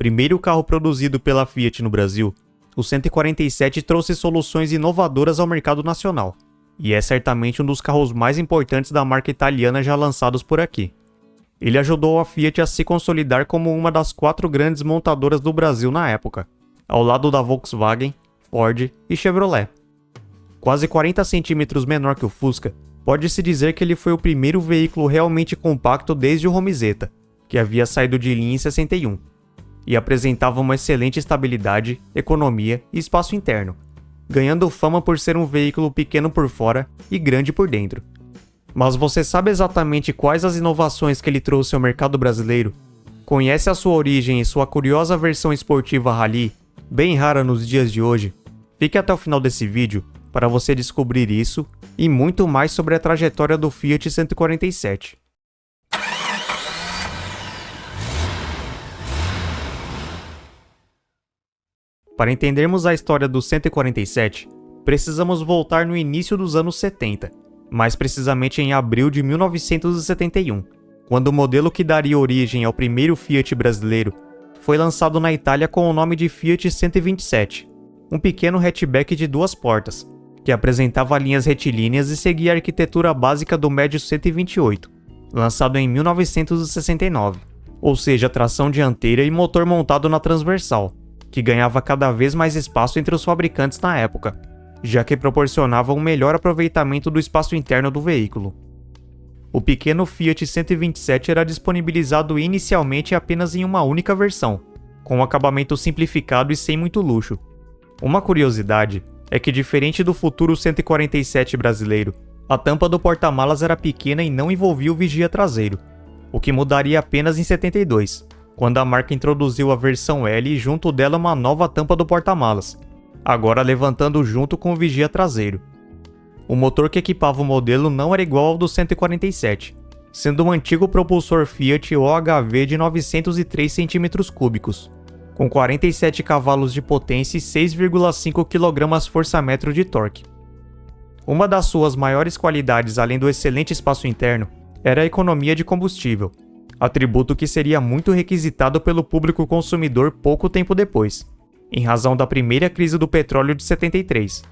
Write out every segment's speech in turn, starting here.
primeiro carro produzido pela Fiat no Brasil, o 147 trouxe soluções inovadoras ao mercado nacional, e é certamente um dos carros mais importantes da marca italiana já lançados por aqui. Ele ajudou a Fiat a se consolidar como uma das 4 grandes montadoras do Brasil na época, ao lado da Volkswagen, Ford e Chevrolet. Quase 40 centímetros menor que o Fusca, pode-se dizer que ele foi o primeiro veículo realmente compacto desde o Romizeta, que havia saído de linha em 61, e apresentava uma excelente estabilidade, economia e espaço interno, ganhando fama por ser um veículo pequeno por fora e grande por dentro. Mas você sabe exatamente quais as inovações que ele trouxe ao mercado brasileiro? Conhece a sua origem e sua curiosa versão esportiva Rally, bem rara nos dias de hoje? Fique até o final desse vídeo para você descobrir isso e muito mais sobre a trajetória do Fiat 147. Para entendermos a história do 147, precisamos voltar no início dos anos 70, mais precisamente em abril de 1971, quando o modelo que daria origem ao primeiro Fiat brasileiro foi lançado na Itália com o nome de Fiat 127, um pequeno hatchback de 2 portas, que apresentava linhas retilíneas e seguia a arquitetura básica do médio 128, lançado em 1969, ou seja, tração dianteira e motor montado na transversal, que ganhava cada vez mais espaço entre os fabricantes na época, já que proporcionava um melhor aproveitamento do espaço interno do veículo. O pequeno Fiat 127 era disponibilizado inicialmente apenas em uma única versão, com um acabamento simplificado e sem muito luxo. Uma curiosidade é que, diferente do futuro 147 brasileiro, a tampa do porta-malas era pequena e não envolvia o vigia traseiro, o que mudaria apenas em 72, quando a marca introduziu a versão L e junto dela uma nova tampa do porta-malas, agora levantando junto com o vigia traseiro. O motor que equipava o modelo não era igual ao do 147, sendo um antigo propulsor Fiat OHV de 903 cm3, com 47 cavalos de potência e 6,5 kgfm de torque. Uma das suas maiores qualidades, além do excelente espaço interno, era a economia de combustível, atributo que seria muito requisitado pelo público consumidor pouco tempo depois, em razão da primeira crise do petróleo de 73.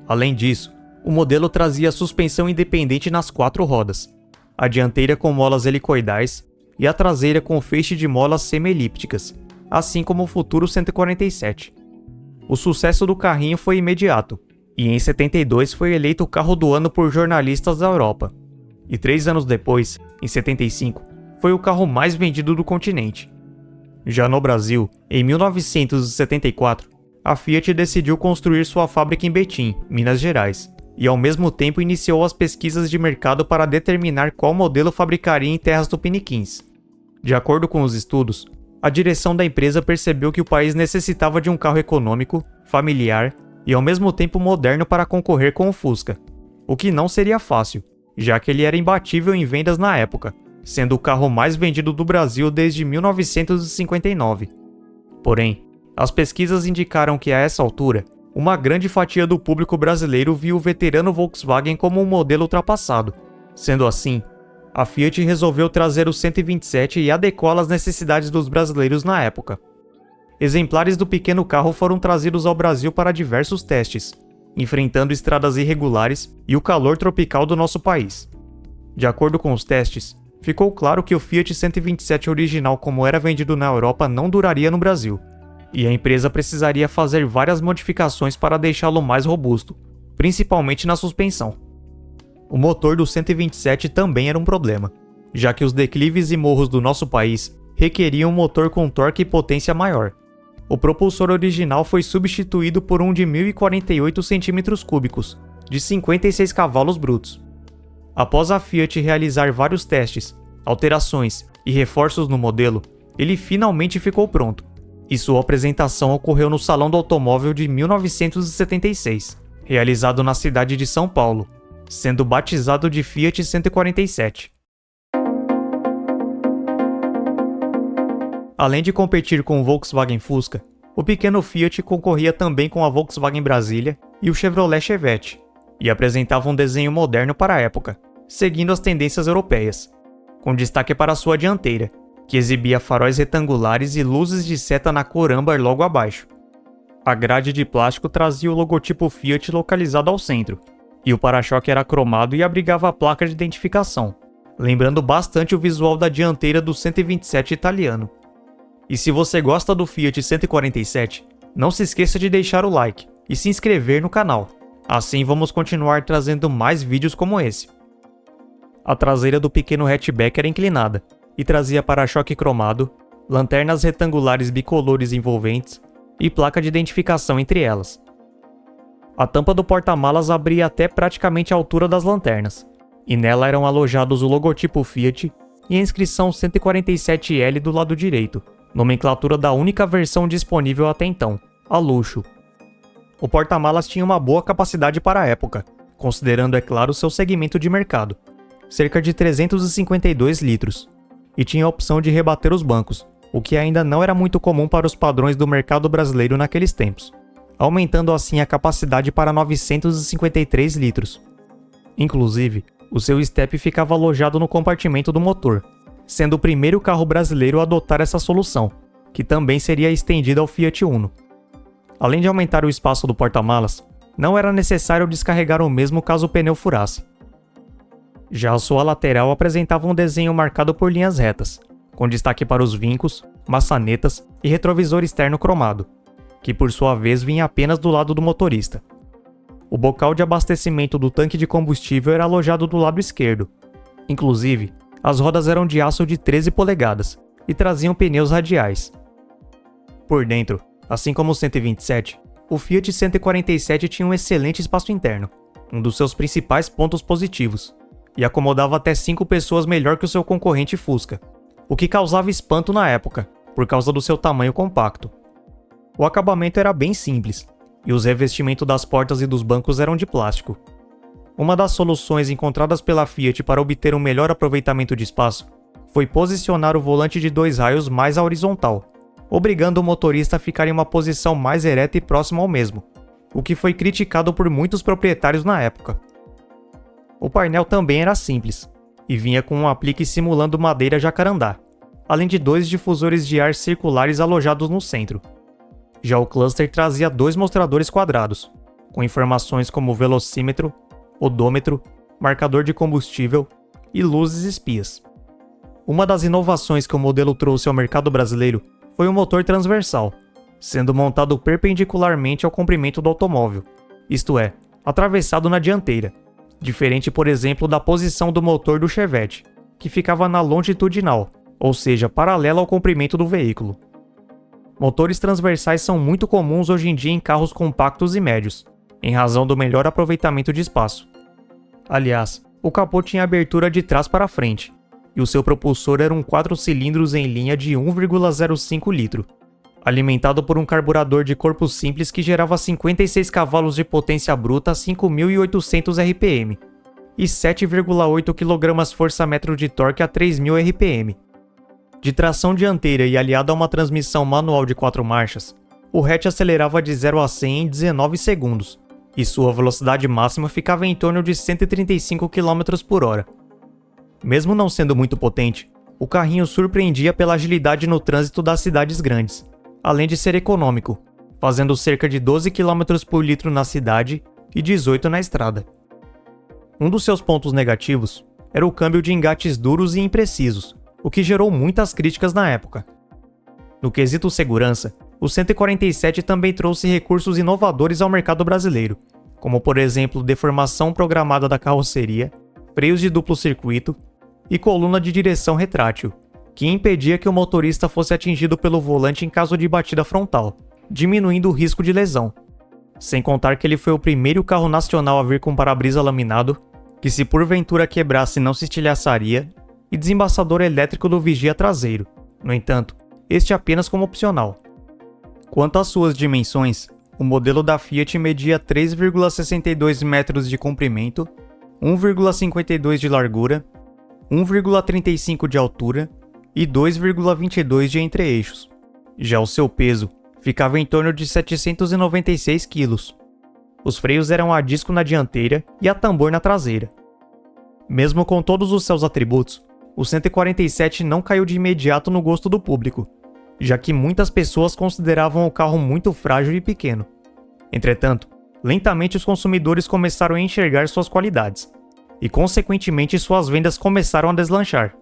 Além disso, o modelo trazia suspensão independente nas 4 rodas, a dianteira com molas helicoidais e a traseira com feixe de molas semi-elípticas, assim como o futuro 147. O sucesso do carrinho foi imediato, e em 72 foi eleito o carro do ano por jornalistas da Europa. E 3 anos depois, em 75, foi o carro mais vendido do continente. Já no Brasil, em 1974, a Fiat decidiu construir sua fábrica em Betim, Minas Gerais, e ao mesmo tempo iniciou as pesquisas de mercado para determinar qual modelo fabricaria em terras tupiniquins. De acordo com os estudos, a direção da empresa percebeu que o país necessitava de um carro econômico, familiar e ao mesmo tempo moderno para concorrer com o Fusca, o que não seria fácil, já que ele era imbatível em vendas na época, sendo o carro mais vendido do Brasil desde 1959. Porém, as pesquisas indicaram que a essa altura, uma grande fatia do público brasileiro viu o veterano Volkswagen como um modelo ultrapassado. Sendo assim, a Fiat resolveu trazer o 127 e adequá-lo às necessidades dos brasileiros na época. Exemplares do pequeno carro foram trazidos ao Brasil para diversos testes, enfrentando estradas irregulares e o calor tropical do nosso país. De acordo com os testes, ficou claro que o Fiat 127 original como era vendido na Europa não duraria no Brasil, e a empresa precisaria fazer várias modificações para deixá-lo mais robusto, principalmente na suspensão. O motor do 127 também era um problema, já que os declives e morros do nosso país requeriam um motor com torque e potência maior. O propulsor original foi substituído por um de 1048 cm3, de 56 cavalos brutos. Após a Fiat realizar vários testes, alterações e reforços no modelo, ele finalmente ficou pronto, e sua apresentação ocorreu no Salão do Automóvel de 1976, realizado na cidade de São Paulo, sendo batizado de Fiat 147. Além de competir com o Volkswagen Fusca, o pequeno Fiat concorria também com a Volkswagen Brasília e o Chevrolet Chevette, e apresentava um desenho moderno para a época, seguindo as tendências europeias, com destaque para sua dianteira, que exibia faróis retangulares e luzes de seta na cor âmbar logo abaixo. A grade de plástico trazia o logotipo Fiat localizado ao centro, e o para-choque era cromado e abrigava a placa de identificação, lembrando bastante o visual da dianteira do 127 italiano. E se você gosta do Fiat 147, não se esqueça de deixar o like e se inscrever no canal. Assim vamos continuar trazendo mais vídeos como esse. A traseira do pequeno hatchback era inclinada e trazia para-choque cromado, lanternas retangulares bicolores envolventes e placa de identificação entre elas. A tampa do porta-malas abria até praticamente a altura das lanternas, e nela eram alojados o logotipo Fiat e a inscrição 147L do lado direito, nomenclatura da única versão disponível até então, a luxo. O porta-malas tinha uma boa capacidade para a época, considerando, é claro, seu segmento de mercado, cerca de 352 litros, e tinha a opção de rebater os bancos, o que ainda não era muito comum para os padrões do mercado brasileiro naqueles tempos, aumentando assim a capacidade para 953 litros. Inclusive, o seu estepe ficava alojado no compartimento do motor, sendo o primeiro carro brasileiro a adotar essa solução, que também seria estendida ao Fiat Uno. Além de aumentar o espaço do porta-malas, não era necessário descarregar o mesmo caso o pneu furasse. Já a sua lateral apresentava um desenho marcado por linhas retas, com destaque para os vincos, maçanetas e retrovisor externo cromado, que por sua vez vinha apenas do lado do motorista. O bocal de abastecimento do tanque de combustível era alojado do lado esquerdo. Inclusive, as rodas eram de aço de 13 polegadas e traziam pneus radiais. Por dentro, assim como o 127, o Fiat 147 tinha um excelente espaço interno, um dos seus principais pontos positivos, e acomodava até 5 pessoas melhor que o seu concorrente Fusca, o que causava espanto na época, por causa do seu tamanho compacto. O acabamento era bem simples, e os revestimentos das portas e dos bancos eram de plástico. Uma das soluções encontradas pela Fiat para obter um melhor aproveitamento de espaço foi posicionar o volante de 2 raios mais à horizontal, obrigando o motorista a ficar em uma posição mais ereta e próxima ao mesmo, o que foi criticado por muitos proprietários na época. O painel também era simples, e vinha com um aplique simulando madeira jacarandá, além de 2 difusores de ar circulares alojados no centro. Já o cluster trazia 2 mostradores quadrados, com informações como velocímetro, odômetro, marcador de combustível e luzes espias. Uma das inovações que o modelo trouxe ao mercado brasileiro foi o motor transversal, sendo montado perpendicularmente ao comprimento do automóvel, isto é, atravessado na dianteira, diferente, por exemplo, da posição do motor do Chevette, que ficava na longitudinal, ou seja, paralela ao comprimento do veículo. Motores transversais são muito comuns hoje em dia em carros compactos e médios, em razão do melhor aproveitamento de espaço. Aliás, o capô tinha abertura de trás para frente, e o seu propulsor era um 4 cilindros em linha de 1,05 litro, alimentado por um carburador de corpo simples que gerava 56 cavalos de potência bruta a 5.800 RPM e 7,8 kgfm de torque a 3.000 RPM. De tração dianteira e aliado a uma transmissão manual de 4 marchas, o hatch acelerava de 0 a 100 em 19 segundos, e sua velocidade máxima ficava em torno de 135 km por hora. Mesmo não sendo muito potente, o carrinho surpreendia pela agilidade no trânsito das cidades grandes, além de ser econômico, fazendo cerca de 12 km por litro na cidade e 18 na estrada. Um dos seus pontos negativos era o câmbio de engates duros e imprecisos, o que gerou muitas críticas na época. No quesito segurança, o 147 também trouxe recursos inovadores ao mercado brasileiro, como por exemplo deformação programada da carroceria, freios de duplo circuito e coluna de direção retrátil, que impedia que o motorista fosse atingido pelo volante em caso de batida frontal, diminuindo o risco de lesão. Sem contar que ele foi o primeiro carro nacional a vir com para-brisa laminado, que se porventura quebrasse não se estilhaçaria, e desembaçador elétrico do vigia traseiro, no entanto, este apenas como opcional. Quanto às suas dimensões, o modelo da Fiat media 3,62 metros de comprimento, 1,52 de largura, 1,35 de altura e 2,22 de entre-eixos. Já o seu peso ficava em torno de 796 kg. Os freios eram a disco na dianteira e a tambor na traseira. Mesmo com todos os seus atributos, o 147 não caiu de imediato no gosto do público, já que muitas pessoas consideravam o carro muito frágil e pequeno. Entretanto, lentamente os consumidores começaram a enxergar suas qualidades, e consequentemente suas vendas começaram a deslanchar.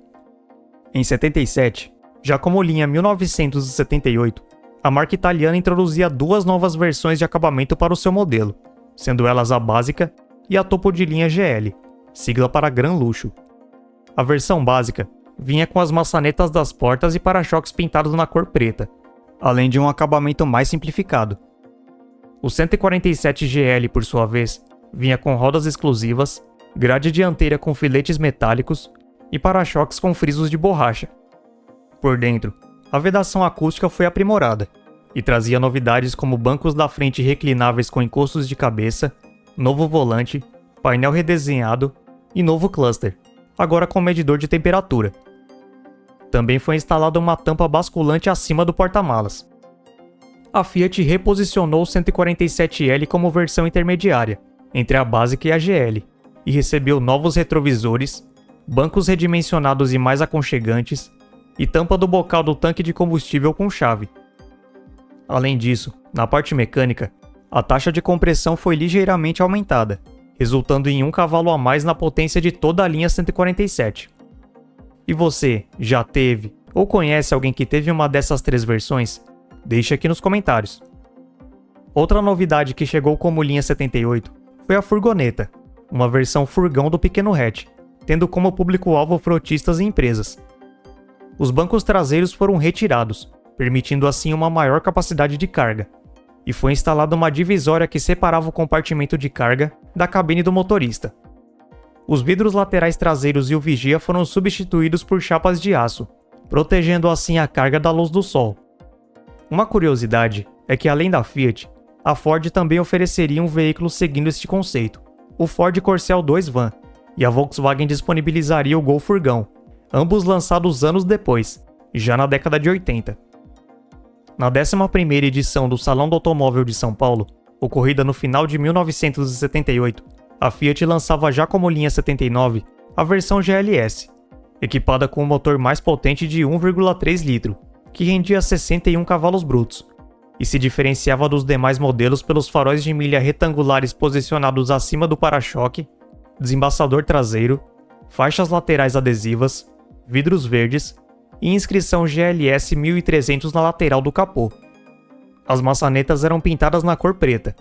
Em 77, já como linha 1978, a marca italiana introduzia duas novas versões de acabamento para o seu modelo, sendo elas a básica e a topo de linha GL, sigla para Gran Luxo. A versão básica vinha com as maçanetas das portas e para-choques pintados na cor preta, além de um acabamento mais simplificado. O 147 GL, por sua vez, vinha com rodas exclusivas, grade dianteira com filetes metálicos e para-choques com frisos de borracha. Por dentro, a vedação acústica foi aprimorada e trazia novidades como bancos da frente reclináveis com encostos de cabeça, novo volante, painel redesenhado e novo cluster, agora com medidor de temperatura. Também foi instalada uma tampa basculante acima do porta-malas. A Fiat reposicionou o 147L como versão intermediária, entre a básica e a GL, e recebeu novos retrovisores, bancos redimensionados e mais aconchegantes, e tampa do bocal do tanque de combustível com chave. Além disso, na parte mecânica, a taxa de compressão foi ligeiramente aumentada, resultando em 1 cavalo a mais na potência de toda a linha 147. E você já teve ou conhece alguém que teve uma dessas três versões? Deixe aqui nos comentários. Outra novidade que chegou como linha 78 foi a furgoneta, uma versão furgão do pequeno hatch, tendo como público-alvo frotistas e empresas. Os bancos traseiros foram retirados, permitindo assim uma maior capacidade de carga, e foi instalada uma divisória que separava o compartimento de carga da cabine do motorista. Os vidros laterais traseiros e o vigia foram substituídos por chapas de aço, protegendo assim a carga da luz do sol. Uma curiosidade é que, além da Fiat, a Ford também ofereceria um veículo seguindo este conceito, o Ford Corcel 2 Van, e a Volkswagen disponibilizaria o Gol Furgão, ambos lançados anos depois, já na década de 80. Na 11ª edição do Salão do Automóvel de São Paulo, ocorrida no final de 1978, a Fiat lançava já como linha 79 a versão GLS, equipada com um motor mais potente de 1,3 litro, que rendia 61 cavalos brutos, e se diferenciava dos demais modelos pelos faróis de milha retangulares posicionados acima do para-choque, desembaçador traseiro, faixas laterais adesivas, vidros verdes e inscrição GLS 1300 na lateral do capô. As maçanetas eram pintadas na cor preta,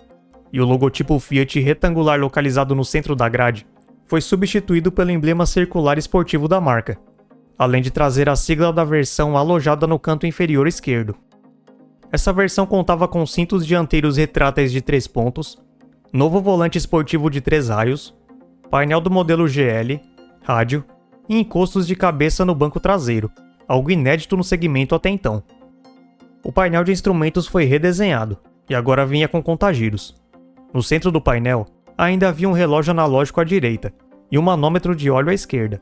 e o logotipo Fiat retangular localizado no centro da grade foi substituído pelo emblema circular esportivo da marca, além de trazer a sigla da versão alojada no canto inferior esquerdo. Essa versão contava com cintos dianteiros retráteis de 3 pontos, novo volante esportivo de 3 raios, painel do modelo GL, rádio e encostos de cabeça no banco traseiro, algo inédito no segmento até então. O painel de instrumentos foi redesenhado e agora vinha com contagiros. No centro do painel, ainda havia um relógio analógico à direita e um manômetro de óleo à esquerda.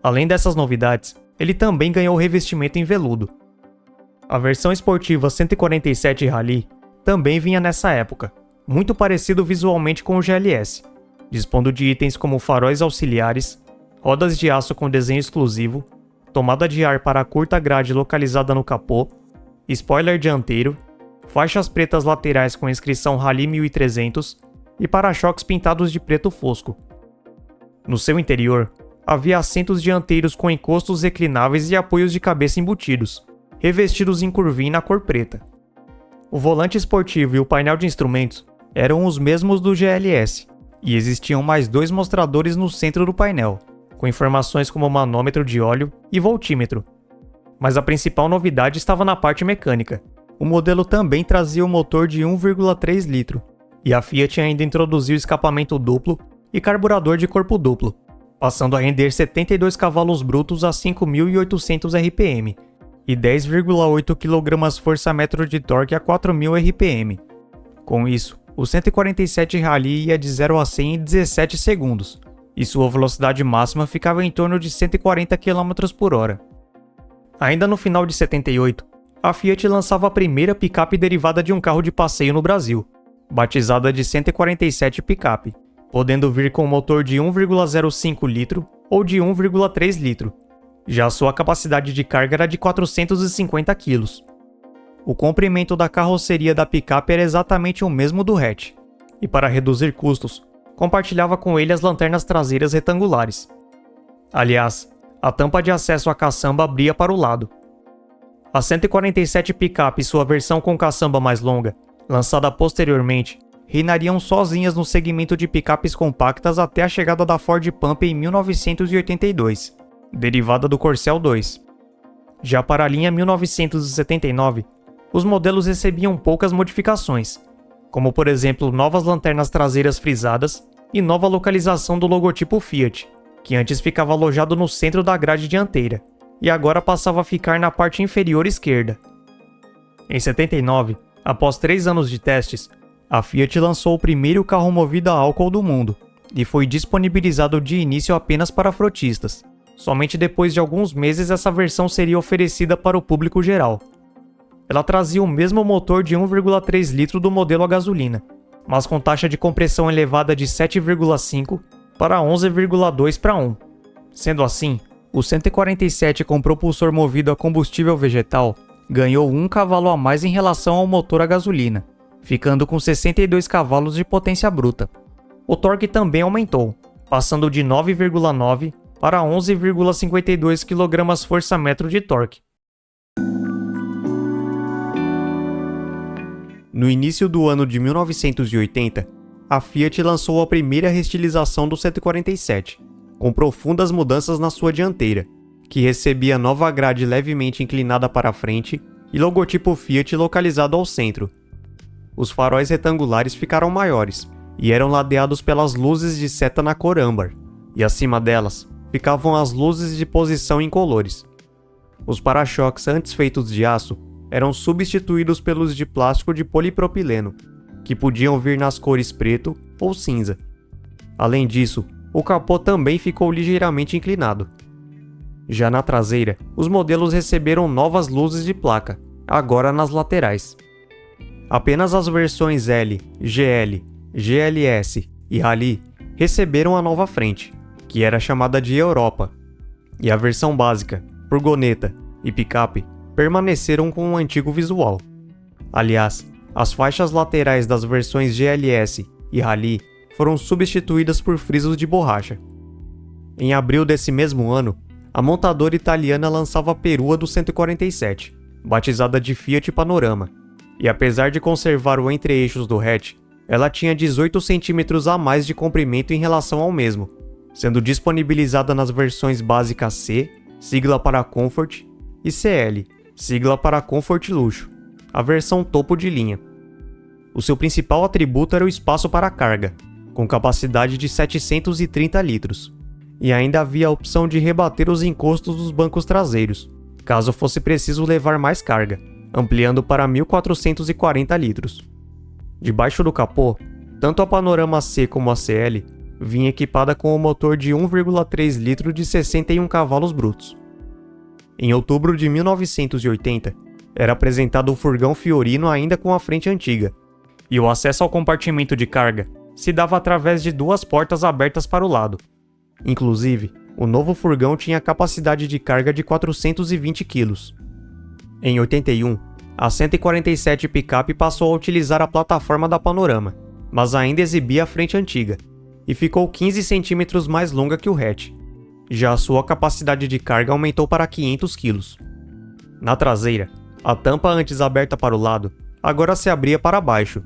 Além dessas novidades, ele também ganhou revestimento em veludo. A versão esportiva 147 Rally também vinha nessa época, muito parecido visualmente com o GLS, dispondo de itens como faróis auxiliares, rodas de aço com desenho exclusivo, tomada de ar para a curta grade localizada no capô, spoiler dianteiro, faixas pretas laterais com inscrição Rally 1300 e para-choques pintados de preto fosco. No seu interior, havia assentos dianteiros com encostos reclináveis e apoios de cabeça embutidos, revestidos em curvinho na cor preta. O volante esportivo e o painel de instrumentos eram os mesmos do GLS, e existiam mais 2 mostradores no centro do painel, com informações como manômetro de óleo e voltímetro. Mas a principal novidade estava na parte mecânica. O modelo também trazia um motor de 1,3 litro, e a Fiat ainda introduziu escapamento duplo e carburador de corpo duplo, passando a render 72 cavalos brutos a 5.800 RPM e 10,8 kgfm de torque a 4.000 RPM. Com isso, o 147 Rally ia de 0 a 100 em 17 segundos, e sua velocidade máxima ficava em torno de 140 km por hora. Ainda no final de 78, a Fiat lançava a primeira picape derivada de um carro de passeio no Brasil, batizada de 147 Picape, podendo vir com motor de 1,05 litro ou de 1,3 litro, Já sua capacidade de carga era de 450 kg. O comprimento da carroceria da picape era exatamente o mesmo do hatch, e para reduzir custos, compartilhava com ele as lanternas traseiras retangulares. Aliás, a tampa de acesso à caçamba abria para o lado. A 147 picape e sua versão com caçamba mais longa, lançada posteriormente, reinariam sozinhas no segmento de picapes compactas até a chegada da Ford Pump em 1982, derivada do Corcel 2. Já para a linha 1979, os modelos recebiam poucas modificações, como por exemplo novas lanternas traseiras frisadas e nova localização do logotipo Fiat, que antes ficava alojado no centro da grade dianteira, e agora passava a ficar na parte inferior esquerda. Em 79, após 3 anos de testes, a Fiat lançou o primeiro carro movido a álcool do mundo, e foi disponibilizado de início apenas para frotistas. Somente depois de alguns meses essa versão seria oferecida para o público geral. Ela trazia o mesmo motor de 1,3 litro do modelo a gasolina, mas com taxa de compressão elevada de 7,5 para 11,2 para 1. Sendo assim, o 147 com propulsor movido a combustível vegetal ganhou 1 cavalo a mais em relação ao motor a gasolina, ficando com 62 cavalos de potência bruta. O torque também aumentou, passando de 9,9 para 11,52 kgfm de torque. No início do ano de 1980, a Fiat lançou a primeira restilização do 147, com profundas mudanças na sua dianteira, que recebia nova grade levemente inclinada para a frente e logotipo Fiat localizado ao centro. Os faróis retangulares ficaram maiores e eram ladeados pelas luzes de seta na cor âmbar, e acima delas ficavam as luzes de posição incolores. Os para-choques antes feitos de aço eram substituídos pelos de plástico de polipropileno, que podiam vir nas cores preto ou cinza. Além disso, o capô também ficou ligeiramente inclinado. Já na traseira, os modelos receberam novas luzes de placa, agora nas laterais. Apenas as versões L, GL, GLS e Rally receberam a nova frente, que era chamada de Europa, e a versão básica, furgoneta e picape permaneceram com o antigo visual. Aliás, as faixas laterais das versões GLS e Rally foram substituídas por frisos de borracha. Em abril desse mesmo ano, a montadora italiana lançava a perua do 147, batizada de Fiat Panorama, e apesar de conservar o entre-eixos do hatch, ela tinha 18 centímetros a mais de comprimento em relação ao mesmo, sendo disponibilizada nas versões básicas C, sigla para Comfort, e CL, sigla para Comfort Luxo, a versão topo de linha. O seu principal atributo era o espaço para carga, com capacidade de 730 litros, e ainda havia a opção de rebater os encostos dos bancos traseiros, caso fosse preciso levar mais carga, ampliando para 1.440 litros. Debaixo do capô, tanto a Panorama C como a CL vinha equipada com o motor de 1,3 litro de 61 cavalos brutos. Em outubro de 1980, era apresentado o furgão Fiorino ainda com a frente antiga, e o acesso ao compartimento de carga se dava através de 2 portas abertas para o lado. Inclusive, o novo furgão tinha capacidade de carga de 420 kg. Em 81, a 147 picape passou a utilizar a plataforma da Panorama, mas ainda exibia a frente antiga, e ficou 15 centímetros mais longa que o hatch. Já a sua capacidade de carga aumentou para 500 kg. Na traseira, a tampa antes aberta para o lado, agora se abria para baixo,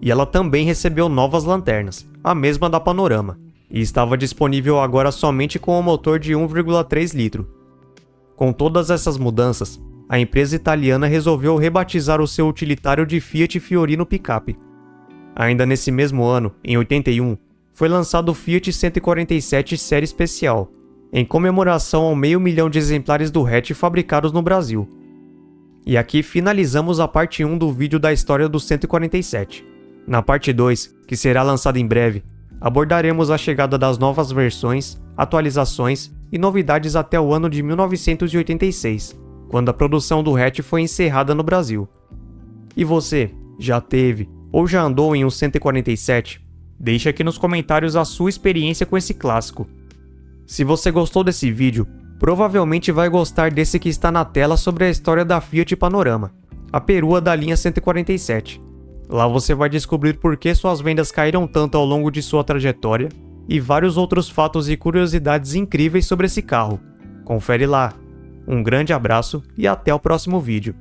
e ela também recebeu novas lanternas, a mesma da Panorama, e estava disponível agora somente com o motor de 1,3 litro. Com todas essas mudanças, a empresa italiana resolveu rebatizar o seu utilitário de Fiat Fiorino Picape. Ainda nesse mesmo ano, em 81, foi lançado o Fiat 147 Série Especial, em comemoração ao 500.000 de exemplares do hatch fabricados no Brasil. E aqui finalizamos a parte 1 do vídeo da história do 147. Na parte 2, que será lançada em breve, abordaremos a chegada das novas versões, atualizações e novidades até o ano de 1986, quando a produção do hatch foi encerrada no Brasil. E você, já teve ou já andou em um 147? Deixe aqui nos comentários a sua experiência com esse clássico. Se você gostou desse vídeo, Provavelmente vai gostar desse que está na tela sobre a história da Fiat Panorama, a perua da linha 147. Lá você vai descobrir por que suas vendas caíram tanto ao longo de sua trajetória e vários outros fatos e curiosidades incríveis sobre esse carro. Confere lá. Um grande abraço e até o próximo vídeo.